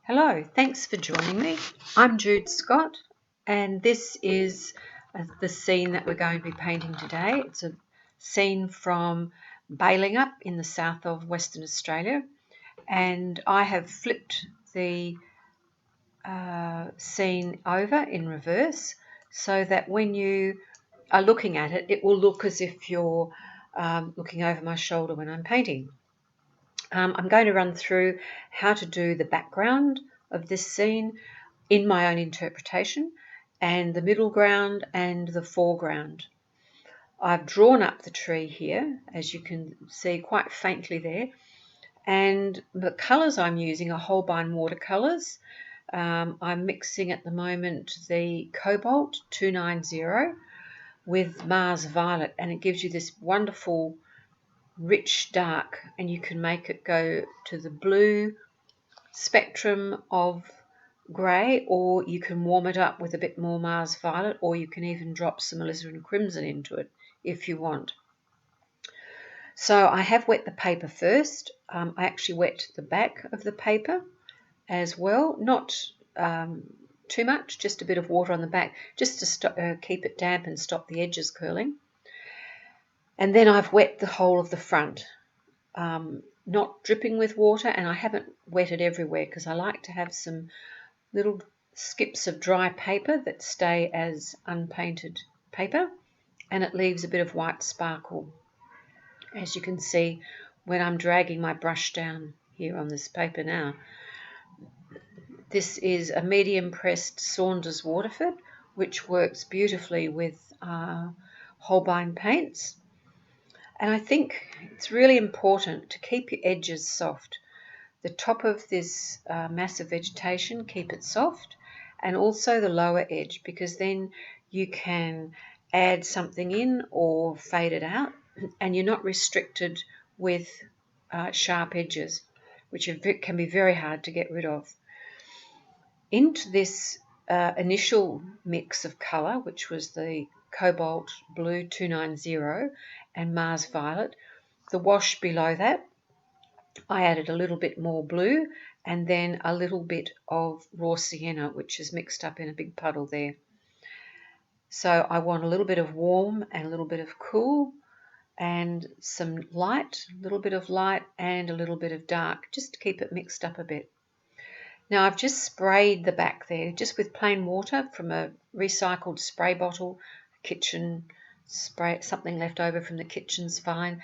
Hello, thanks for joining me. I'm Jude Scott, and this is the scene that we're going to be painting today. It's a scene from Balingup in the south of Western Australia, and I have flipped the scene over in reverse so that when you are looking at it, it will look as if you're looking over my shoulder when I'm painting. I'm going to run through how to do the background of this scene in my own interpretation, and the middle ground and the foreground. I've drawn up the tree here, as you can see quite faintly there, and the colours I'm using are Holbein watercolours. I'm mixing at the moment the Cobalt 290 with Mars Violet, and it gives you this wonderful rich dark, and you can make it go to the blue spectrum of grey, or you can warm it up with a bit more Mars Violet, or you can even drop some Alizarin Crimson into it if you want. So I have wet the paper first. I actually wet the back of the paper as well, not too much, just a bit of water on the back just to keep it damp and stop the edges curling. And then I've wet the whole of the front, not dripping with water, and I haven't wetted everywhere because I like to have some little skips of dry paper that stay as unpainted paper, and it leaves a bit of white sparkle, as you can see when I'm dragging my brush down here on this paper now. This is a medium pressed Saunders Waterford, which works beautifully with Holbein paints. And I think it's really important to keep your edges soft. The top of this massive vegetation, keep it soft, and also the lower edge, because then you can add something in or fade it out, and you're not restricted with sharp edges, which can be very hard to get rid of. Into this initial mix of colour, which was the Cobalt Blue 290 and Mars Violet, the wash below that, I added a little bit more blue and then a little bit of raw sienna, which is mixed up in a big puddle there. So I want a little bit of warm and a little bit of cool and some light, a little bit of light and a little bit of dark, just to keep it mixed up a bit. Now I've just sprayed the back there just with plain water from a recycled spray bottle, kitchen spray, something left over from the kitchen's fine,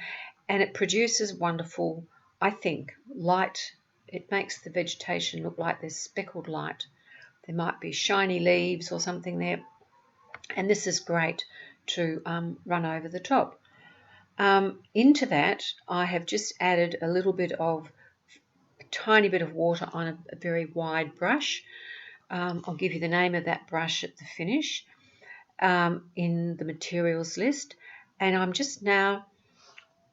and it produces wonderful, I think, light. It makes the vegetation look like there's speckled light. There might be shiny leaves or something there, and this is great to run over the top. Into that I have just added a little bit of tiny bit of water on a very wide brush. I'll give you the name of that brush at the finish in the materials list. And I'm just now,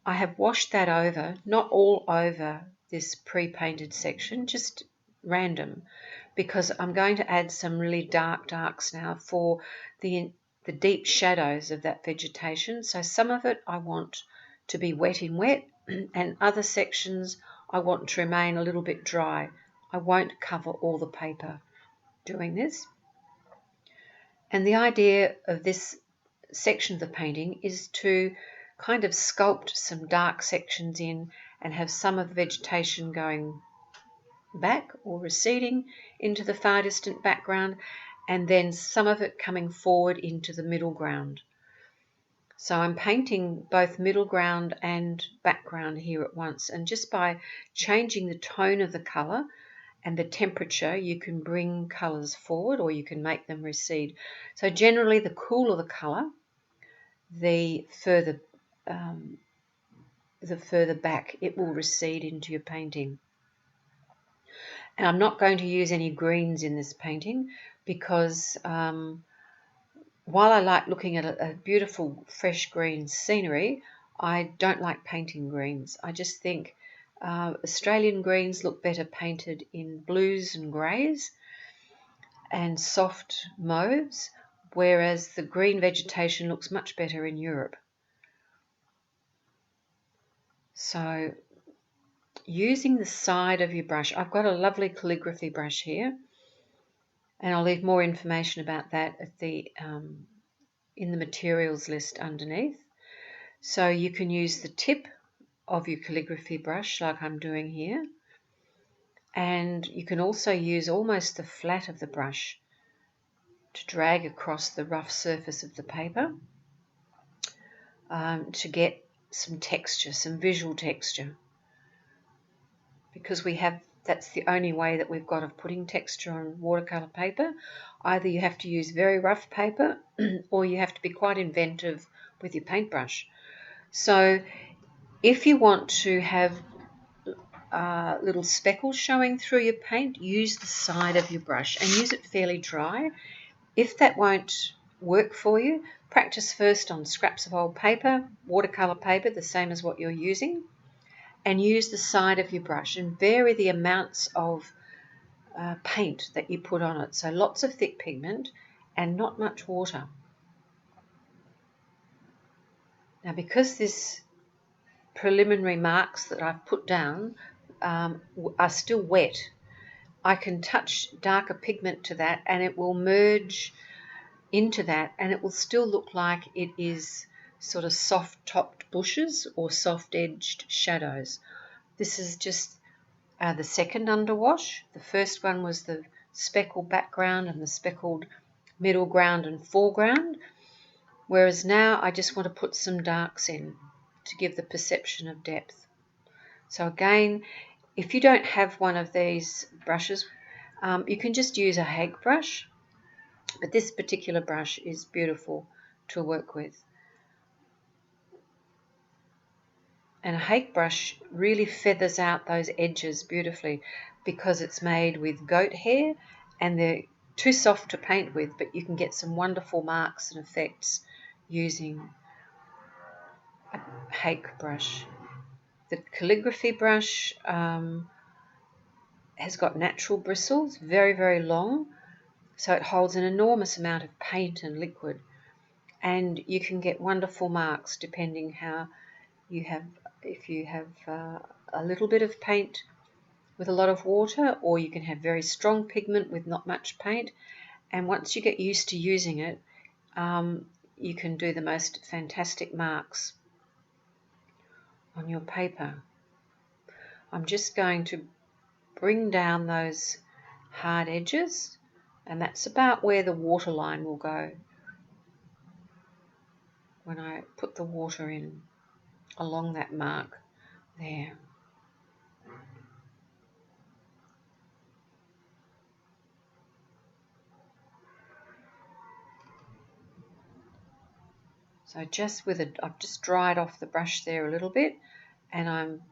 I have washed that over, not all over this pre-painted section, just random, because I'm going to add some really dark darks now for the deep shadows of that vegetation. So some of it I want to be wet in wet, and other sections I want to remain a little bit dry. I won't cover all the paper doing this. And the idea of this section of the painting is to kind of sculpt some dark sections in and have some of the vegetation going back or receding into the far distant background, and then some of it coming forward into the middle ground. So I'm painting both middle ground and background here at once, and just by changing the tone of the colour and the temperature, you can bring colours forward or you can make them recede. So generally the cooler the colour, the further back it will recede into your painting. And I'm not going to use any greens in this painting because while I like looking at a beautiful fresh green scenery, I don't like painting greens. I just think Australian greens look better painted in blues and greys and soft mauves, whereas the green vegetation looks much better in Europe. So using the side of your brush. I've got a lovely calligraphy brush here, and I'll leave more information about that at the in the materials list underneath. So you can use the tip of your calligraphy brush like I'm doing here, and you can also use almost the flat of the brush to drag across the rough surface of the paper to get some texture, some visual texture, because that's the only way that we've got of putting texture on watercolour paper. Either you have to use very rough paper or you have to be quite inventive with your paintbrush. So if you want to have little speckles showing through your paint, use the side of your brush and use it fairly dry. If that won't work for you, practice first on scraps of old paper, watercolour paper, the same as what you're using, and use the side of your brush and vary the amounts of paint that you put on it. So lots of thick pigment and not much water. Now, because this preliminary marks that I've put down are still wet, I can touch darker pigment to that and it will merge into that, and it will still look like it is sort of soft-topped bushes or soft-edged shadows. This is just the second underwash. The first one was the speckled background and the speckled middle ground and foreground, whereas now I just want to put some darks in to give the perception of depth. So again, if you don't have one of these brushes, you can just use a hake brush, but this particular brush is beautiful to work with. And a hake brush really feathers out those edges beautifully because it's made with goat hair and they're too soft to paint with, but you can get some wonderful marks and effects using a hake brush. The calligraphy brush has got natural bristles, very, very long, so it holds an enormous amount of paint and liquid, and you can get wonderful marks depending how you have, if you have a little bit of paint with a lot of water, or you can have very strong pigment with not much paint, and once you get used to using it, you can do the most fantastic marks on your paper. I'm just going to bring down those hard edges, and that's about where the waterline will go when I put the water in along that mark there. So just I've just dried off the brush there a little bit, and I'm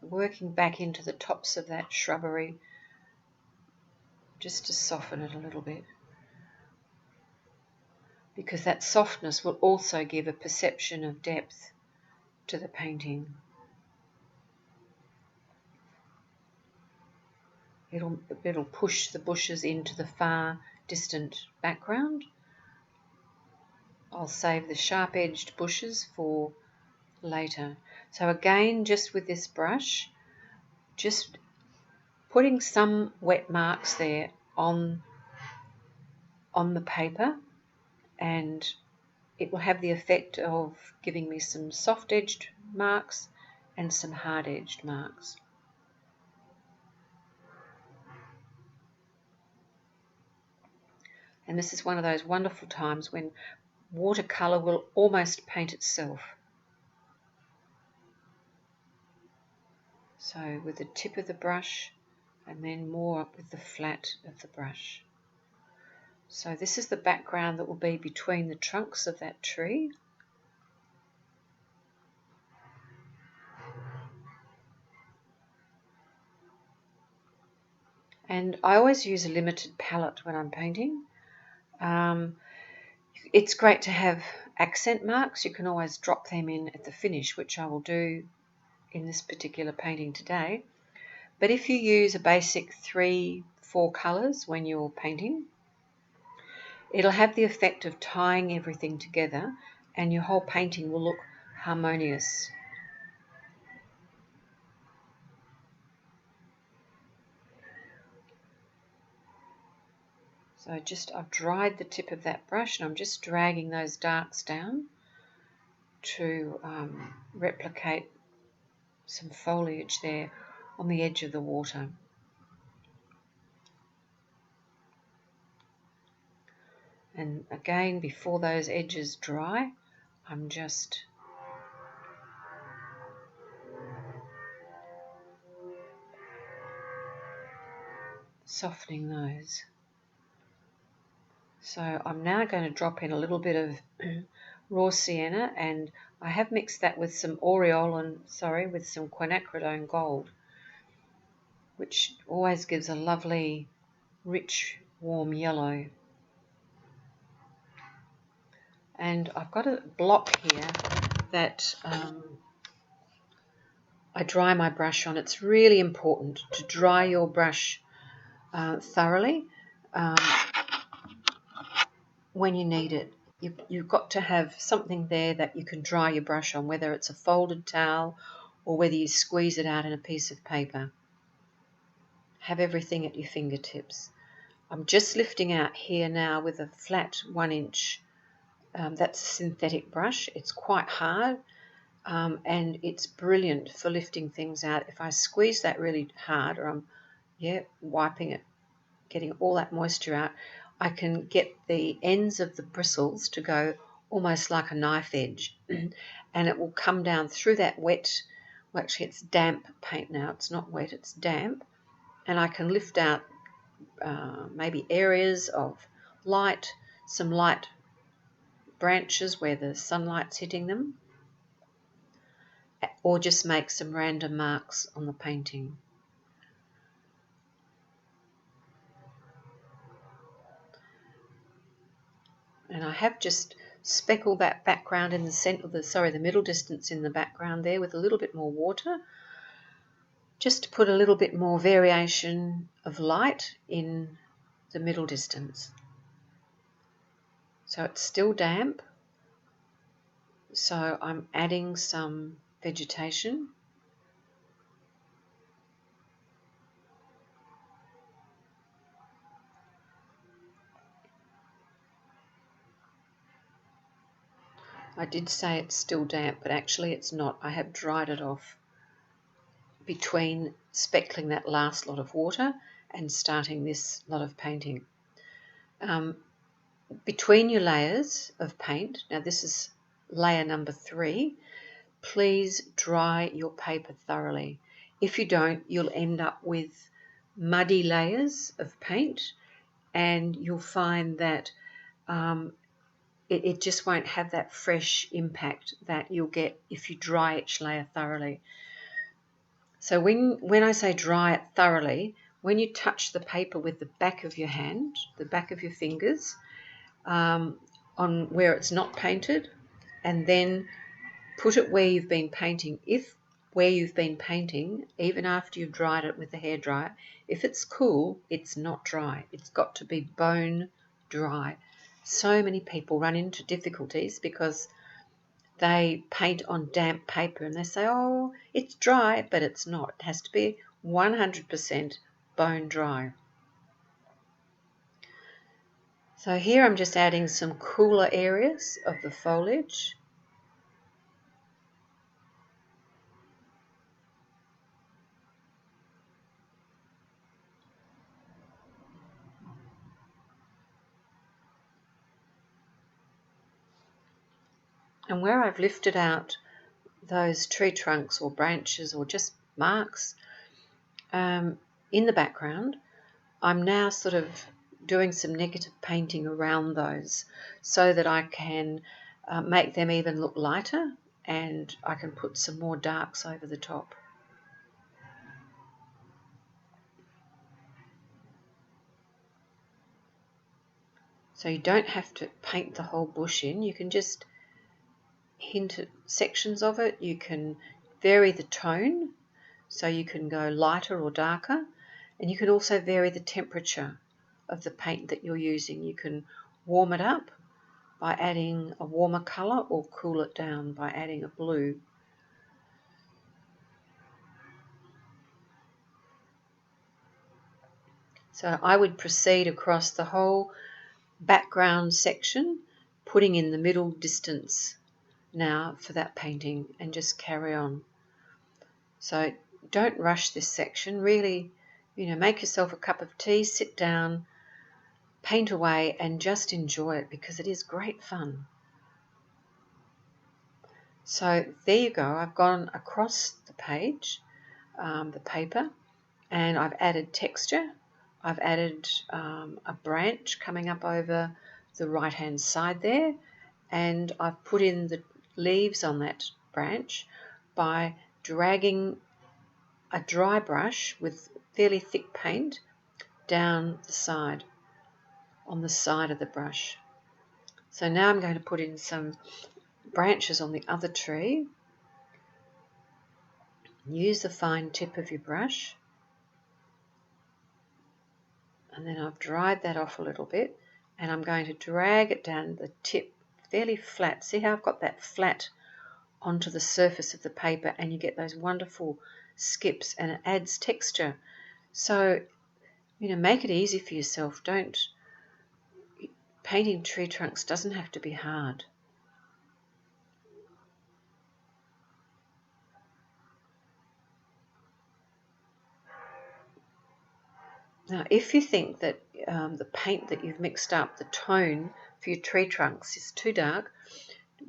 working back into the tops of that shrubbery just to soften it a little bit, because that softness will also give a perception of depth to the painting. It'll push the bushes into the far distant background. I'll save the sharp-edged bushes for later. So again, just with this brush, just putting some wet marks there on the paper, and it will have the effect of giving me some soft-edged marks and some hard-edged marks. And this is one of those wonderful times when watercolour will almost paint itself. So with the tip of the brush and then more up with the flat of the brush. So this is the background that will be between the trunks of that tree. And I always use a limited palette when I'm painting. It's great to have accent marks. You can always drop them in at the finish, which I will do in this particular painting today. But if you use a basic 3-4 colours when you're painting, it'll have the effect of tying everything together and your whole painting will look harmonious. So I've dried the tip of that brush and I'm just dragging those darks down to replicate some foliage there on the edge of the water. And again, before those edges dry, I'm just softening those. So I'm now going to drop in a little bit of raw sienna, and I have mixed that with some with some quinacridone gold, which always gives a lovely, rich, warm yellow. And I've got a block here that I dry my brush on. It's really important to dry your brush thoroughly when you need it. You've got to have something there that you can dry your brush on, whether it's a folded towel or whether you squeeze it out in a piece of paper. Have everything at your fingertips. I'm just lifting out here now with a flat 1 inch. That's a synthetic brush. It's quite hard and it's brilliant for lifting things out. If I squeeze that really hard, or I'm wiping it, getting all that moisture out, I can get the ends of the bristles to go almost like a knife edge and it will come down through that wet, well actually it's damp paint now, it's not wet, it's damp, and I can lift out maybe areas of light, some light branches where the sunlight's hitting them, or just make some random marks on the painting. And I have just speckled that background in the center, the middle distance in the background there with a little bit more water, just to put a little bit more variation of light in the middle distance. So it's still damp, so I'm adding some vegetation. I did say it's still damp, but actually it's not. I have dried it off between speckling that last lot of water and starting this lot of painting. Between your layers of paint, now this is layer number 3, please dry your paper thoroughly. If you don't, you'll end up with muddy layers of paint and you'll find that it just won't have that fresh impact that you'll get if you dry each layer thoroughly. So when I say dry it thoroughly, when you touch the paper with the back of your hand, the back of your fingers, on where it's not painted, and then put it where you've been painting. If where you've been painting, even after you've dried it with the hairdryer, if it's cool, it's not dry. It's got to be bone dry. So many people run into difficulties because they paint on damp paper and they say, oh, it's dry, but it's not. It has to be 100% bone dry. So here I'm just adding some cooler areas of the foliage. And where I've lifted out those tree trunks or branches or just marks in the background, I'm now sort of doing some negative painting around those so that I can make them even look lighter, and I can put some more darks over the top. So you don't have to paint the whole bush in, you can just hint at sections of it. You can vary the tone, so you can go lighter or darker, and you can also vary the temperature of the paint that you're using. You can warm it up by adding a warmer colour or cool it down by adding a blue. So I would proceed across the whole background section, putting in the middle distance now for that painting, and just carry on. So don't rush this section. Really, make yourself a cup of tea, sit down, paint away, and just enjoy it, because it is great fun. So there you go. I've gone across the page, the paper, and I've added texture. I've added a branch coming up over the right hand side there, and I've put in the leaves on that branch by dragging a dry brush with fairly thick paint down the side, on the side of the brush. So now I'm going to put in some branches on the other tree. Use the fine tip of your brush, and then I've dried that off a little bit, and I'm going to drag it down the tip fairly flat. See how I've got that flat onto the surface of the paper, and you get those wonderful skips, and it adds texture. So make it easy for yourself. Painting tree trunks doesn't have to be hard. Now, if you think that the paint that you've mixed up, the tone for your tree trunks, is too dark,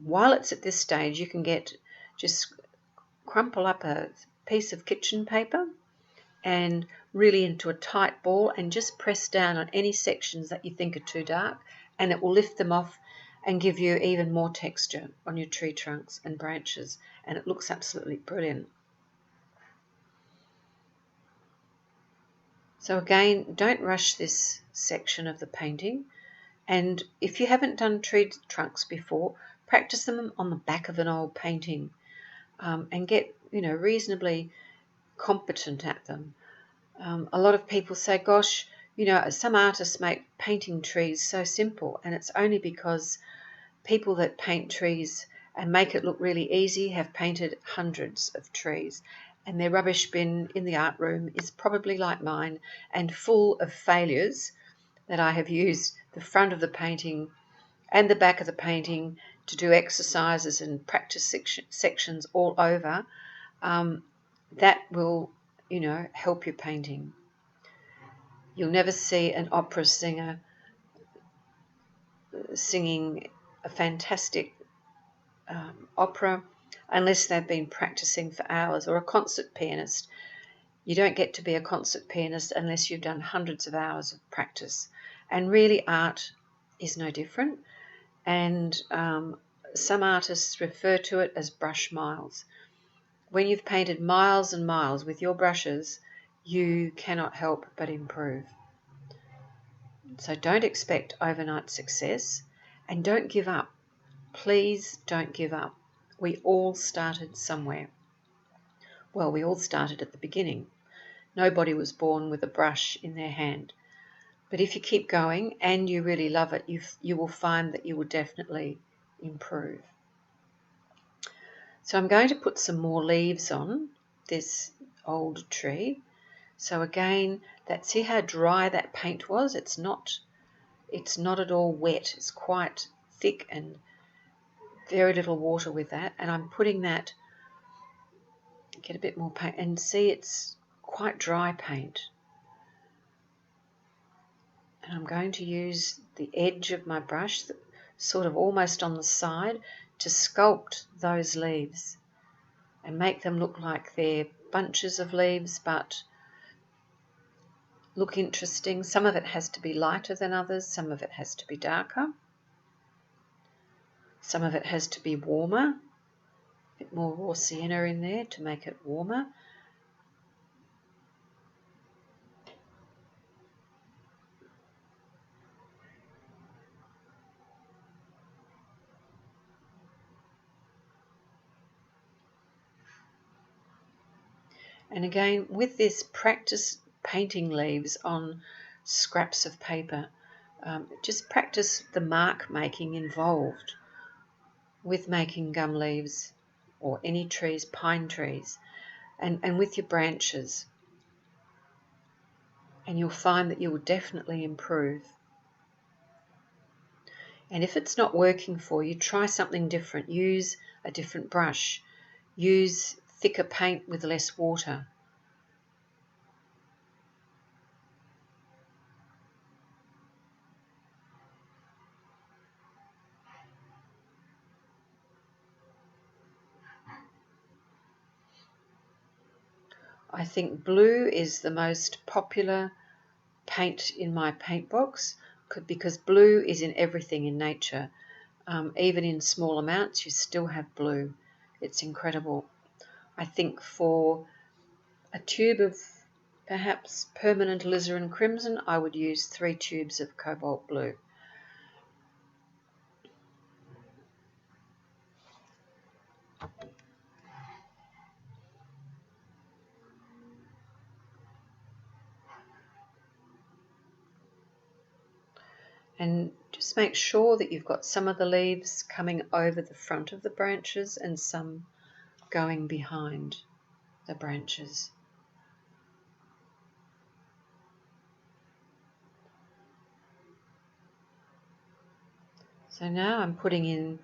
while it's at this stage, you can just crumple up a piece of kitchen paper and really into a tight ball, and just press down on any sections that you think are too dark, and it will lift them off and give you even more texture on your tree trunks and branches, and it looks absolutely brilliant. So again, don't rush this section of the painting, and if you haven't done tree trunks before, practice them on the back of an old painting, and get reasonably competent at them. A lot of people say, gosh, some artists make painting trees so simple, and it's only because people that paint trees and make it look really easy have painted hundreds of trees, and their rubbish bin in the art room is probably like mine, and full of failures that I have used the front of the painting and the back of the painting to do exercises and practice sections all over. That will help your painting. You'll never see an opera singer singing a fantastic opera unless they've been practicing for hours, or a concert pianist. You don't get to be a concert pianist unless you've done hundreds of hours of practice. And really, art is no different. And some artists refer to it as brush miles. When you've painted miles and miles with your brushes, you cannot help but improve. So don't expect overnight success, and don't give up. Please don't give up. We all started somewhere. Well, we all started at the beginning. Nobody was born with a brush in their hand. But if you keep going and you really love it, you will find that you will definitely improve. So I'm going to put some more leaves on this old tree. So again, see how dry that paint was? It's not at all wet. It's quite thick and very little water with that. And I'm putting that, get a bit more paint, and see it's quite dry paint. And I'm going to use the edge of my brush, sort of almost on the side, to sculpt those leaves and make them look like they're bunches of leaves, but look interesting. Some of it has to be lighter than others, some of it has to be darker, some of it has to be warmer, a bit more raw sienna in there to make it warmer. And again, with this, practice painting leaves on scraps of paper. Just practice the mark making involved with making gum leaves or any trees, pine trees, and with your branches. and you'll find that you will definitely improve. And if it's not working for you, try something different. Use a different brush. Use thicker paint with less water. I think blue is the most popular paint in my paint box because blue is in everything in nature. Even in small amounts, you still have blue. It's incredible. I think for a tube of perhaps permanent alizarin crimson, I would use 3 tubes of cobalt blue. And just make sure that you've got some of the leaves coming over the front of the branches and some going behind the branches. So now I'm putting in,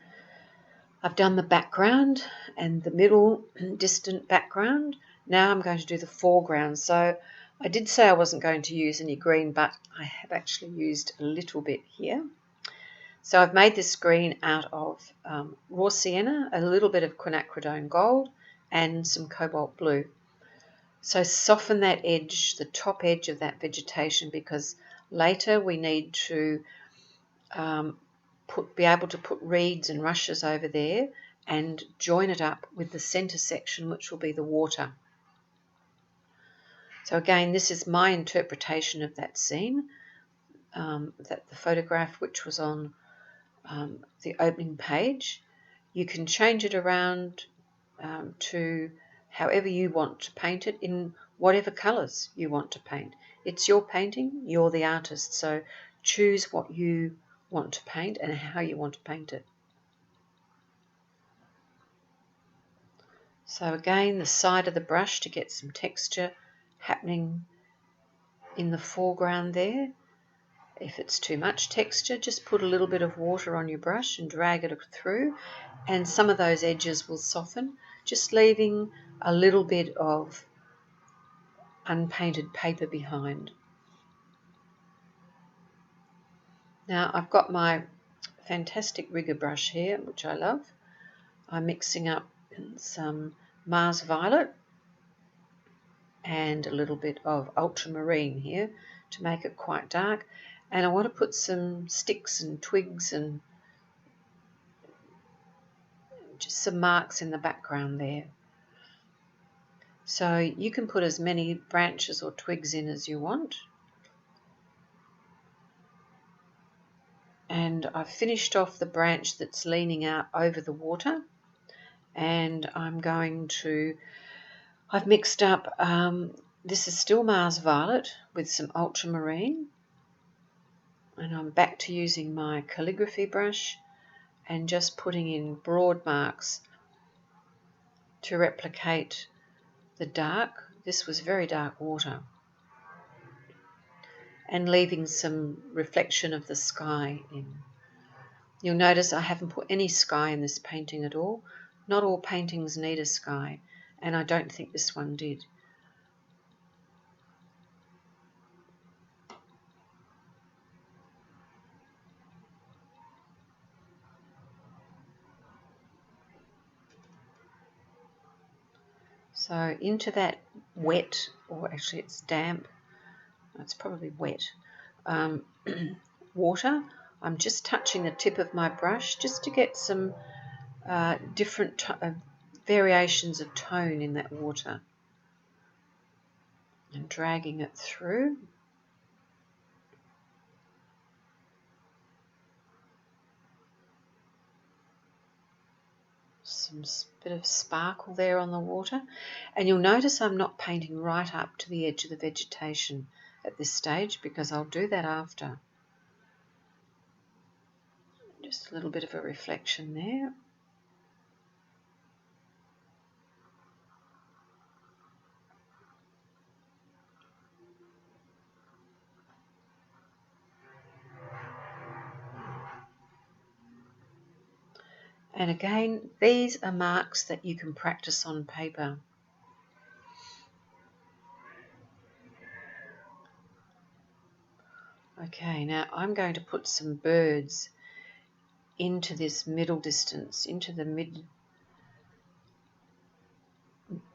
I've done the background and the middle distant background. Now I'm going to do the foreground. So I did say I wasn't going to use any green, but I have actually used a little bit here. So I've made this green out of raw sienna, a little bit of quinacridone gold, and some cobalt blue. So soften that edge, the top edge of that vegetation, because later we need to be able to put reeds and rushes over there and join it up with the centre section, which will be the water. So again, this is my interpretation of that scene, that the photograph which was on the opening page. You can change it around to however you want to paint it, in whatever colours you want to paint. It's your painting, you're the artist, so choose what you want to paint and how you want to paint it. So again, the side of the brush to get some texture happening in the foreground there. If it's too much texture, just put a little bit of water on your brush and drag it through, and some of those edges will soften, just leaving a little bit of unpainted paper behind. Now I've got my fantastic rigger brush here, which I love. I'm mixing up some Mars Violet and a little bit of Ultramarine here to make it quite dark. And I want to put some sticks and twigs and just some marks in the background there. So you can put as many branches or twigs in as you want. And I've finished off the branch that's leaning out over the water, and I've mixed up, this is still Mars Violet with some Ultramarine, and I'm back to using my calligraphy brush and just putting in broad marks to replicate the dark. This was very dark water, and leaving some reflection of the sky in. You'll notice I haven't put any sky in this painting at all. Not all paintings need a sky, and I don't think this one did. So into that wet, or actually it's damp, it's probably wet, water, I'm just touching the tip of my brush just to get some different variations of tone in that water, and dragging it through. Some bit of sparkle there on the water, and you'll notice I'm not painting right up to the edge of the vegetation at this stage, because I'll do that after. Just a little bit of a reflection there. And again, these are marks that you can practice on paper. Okay, now I'm going to put some birds into this middle distance, into the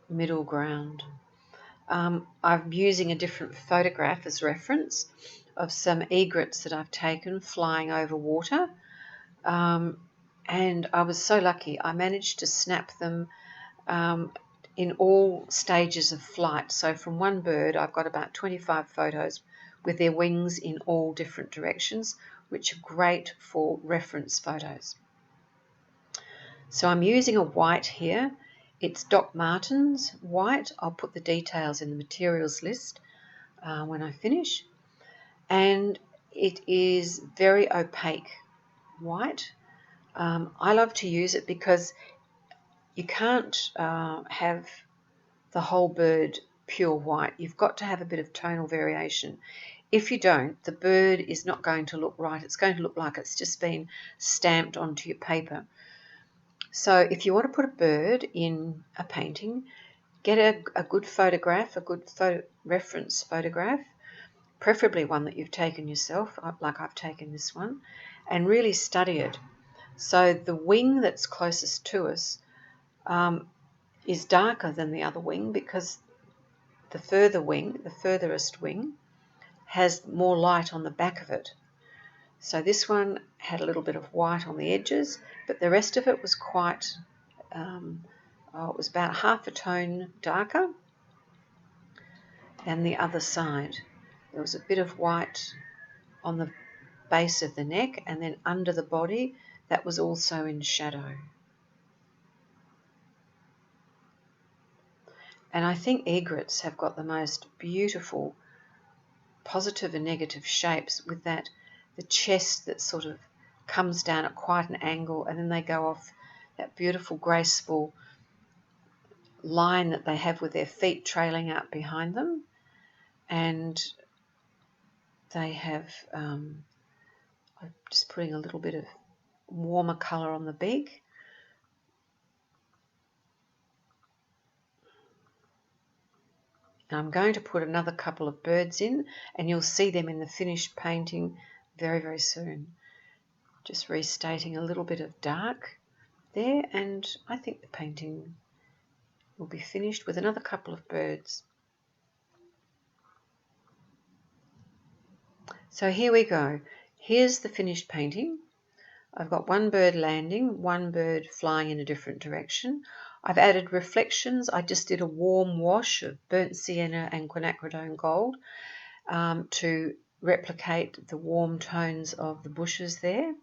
middle ground. I'm using a different photograph as reference of some egrets that I've taken flying over water. And I was so lucky. I managed to snap them in all stages of flight. So from one bird, I've got about 25 photos with their wings in all different directions, which are great for reference photos. So I'm using a white here. It's Doc Martens white. I'll put the details in the materials list when I finish. And it is very opaque white. I love to use it because you can't have the whole bird pure white. You've got to have a bit of tonal variation. If you don't, the bird is not going to look right. It's going to look like it's just been stamped onto your paper. So if you want to put a bird in a painting, get a good photograph, a good reference photograph, preferably one that you've taken yourself, like I've taken this one, and really study it. So the wing that's closest to us is darker than the other wing because the furthest wing, has more light on the back of it. So this one had a little bit of white on the edges, but the rest of it was quite, it was about half a tone darker than the other side. There was a bit of white on the base of the neck, and then under the body that was also in shadow. And I think egrets have got the most beautiful positive and negative shapes with that, the chest that sort of comes down at quite an angle, and then they go off that beautiful graceful line that they have with their feet trailing out behind them. And they have, I'm just putting a little bit of warmer colour on the beak. And I'm going to put another couple of birds in, and you'll see them in the finished painting very, very soon. Just restating a little bit of dark there, and I think the painting will be finished with another couple of birds. So here we go. Here's the finished painting. I've got one bird landing, one bird flying in a different direction. I've added reflections. I just did a warm wash of burnt sienna and quinacridone gold to replicate the warm tones of the bushes there.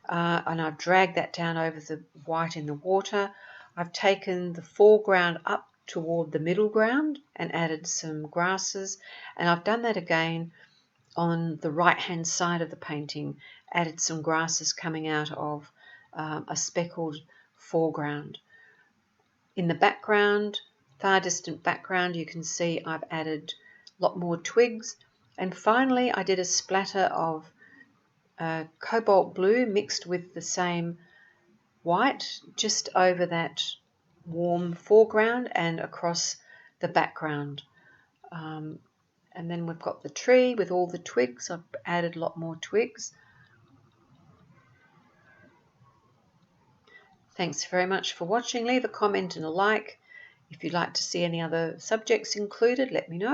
And I've dragged that down over the white in the water. I've taken the foreground up toward the middle ground and added some grasses, and I've done that again on the right hand side of the painting, added some grasses coming out of a speckled foreground. In the background, far distant background, you can see I've added a lot more twigs, and finally I did a splatter of cobalt blue mixed with the same white just over that warm foreground and across the background. And then we've got the tree with all the twigs. I've added a lot more twigs. Thanks very much for watching. Leave a comment and a like. If you'd like to see any other subjects included, let me know.